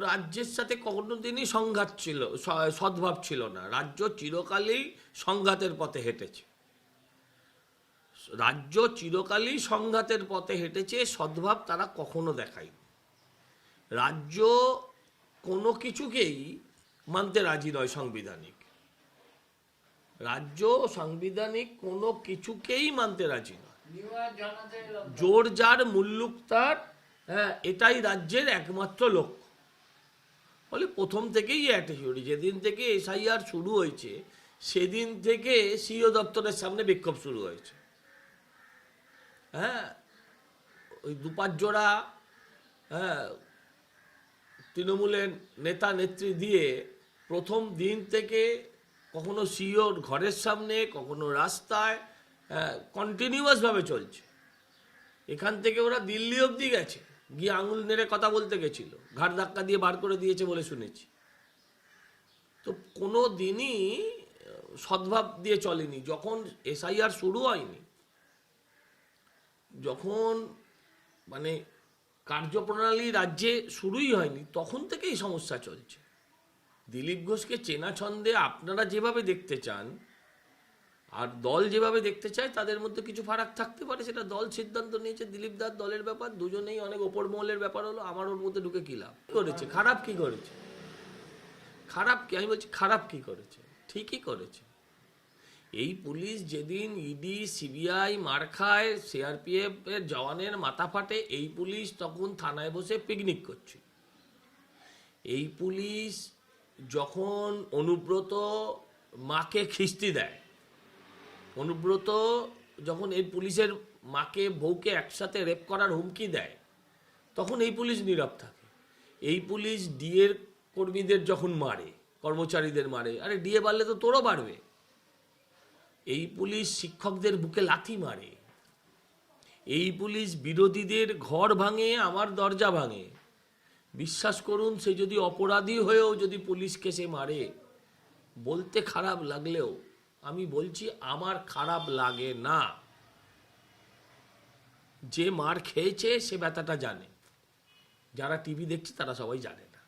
রাজ্যের সাথে কোনোদিনই সংঘাত ছিল, সদ্ভাব ছিল না। রাজ্য চিরকালই সংঘাতের পথে হেঁটেছে, রাজ্য চিরকালই সংঘাতের পথে হেঁটেছে, সদ্ভাব তারা কখনো দেখায়নি। রাজ্য কোনো কিছুকেই মানতে রাজি নয়, সাংবিধানিক রাজ্য সাংবিধানিক কোনো কিছুকেই মানতে রাজি নয়। জোর যার মুল্লুক তার, হ্যাঁ, এটাই রাজ্যের একমাত্র লক্ষ্য। ফলে প্রথম থেকেই অ্যাটিটিউড, যেদিন থেকে এসআইআর শুরু হয়েছে সেদিন থেকে সিইও দপ্তরের সামনে বিক্ষোভ শুরু হয়েছে। হ্যাঁ, ওই দুপাঁচ জোড়া, হ্যাঁ, তৃণমূলের নেতা নেত্রী দিয়ে প্রথম দিন থেকে কখনো সিইওর ঘরের সামনে, কখনো রাস্তায়, কন্টিনিউয়াসভাবে চলছে। এখান থেকে ওরা দিল্লি অবধি গেছে, গিয়ে আঙুল নেড়ে কথা বলতে গেছিল, ঘাড় ধাক্কা দিয়ে বার করে দিয়েছে বলে শুনেছি। তো কোনো দিনই সদ্ভাব দিয়ে চলেনি। যখন এসআইআর শুরু হয়নি, যখন মানে কার্যপ্রণালী রাজ্যে শুরুই হয়নি, তখন থেকেই সমস্যা চলছে। দিলীপ ঘোষকে চেনা ছন্দে আপনারা যেভাবে দেখতে চান আর দল যেভাবে দেখতে চায়, তাদের মধ্যে কিছু ফারাক থাকতে পারে, সেটা দল সিদ্ধান্ত নিয়েছে। দিলীপ দার দলের ব্যাপার, দুজনেই অনেক ওপর মহলের ব্যাপার হলো। আমার ওর মধ্যে ঢুকে কী লাভ? করেছে খারাপ কি করেছে? খারাপ কি? আমি বলছি খারাপ কি করেছে? ঠিকই করেছে। এই পুলিশ যেদিন ইডি সিবিআই মার খায়, সিআরপিএফ এর জওয়ানের মাথা ফাটে, এই পুলিশ তখন থানায় বসে পিকনিক করছে। এই পুলিশ যখন অনুব্রত মাকে খিস্তি দেয়, অনুব্রত যখন এই পুলিশের মাকে বউকে একসাথে রেপ করার হুমকি দেয়, তখন এই পুলিশ নীরব থাকে। এই পুলিশ ডিএর কর্মীদের যখন মারে, কর্মচারীদের মারে, আরে ডিএ বাড়লে তো তোরও বাড়বে। এই পুলিশ শিক্ষকদের বুকে লাথি মারে। এই পুলিশ বিরোধীদের ঘর ভাঙে, আমার দরজা ভাঙে। বিশ্বাস করুন, সে যদি অপরাধী হয়েও যদি পুলিশকে সে মারে, বলতে খারাপ লাগলেও আমি বলছি আমার খারাপ লাগে না। যে মার খেয়েছে সে ব্যথাটা জানে, যারা টিভি দেখছে তারা সবাই জানে না।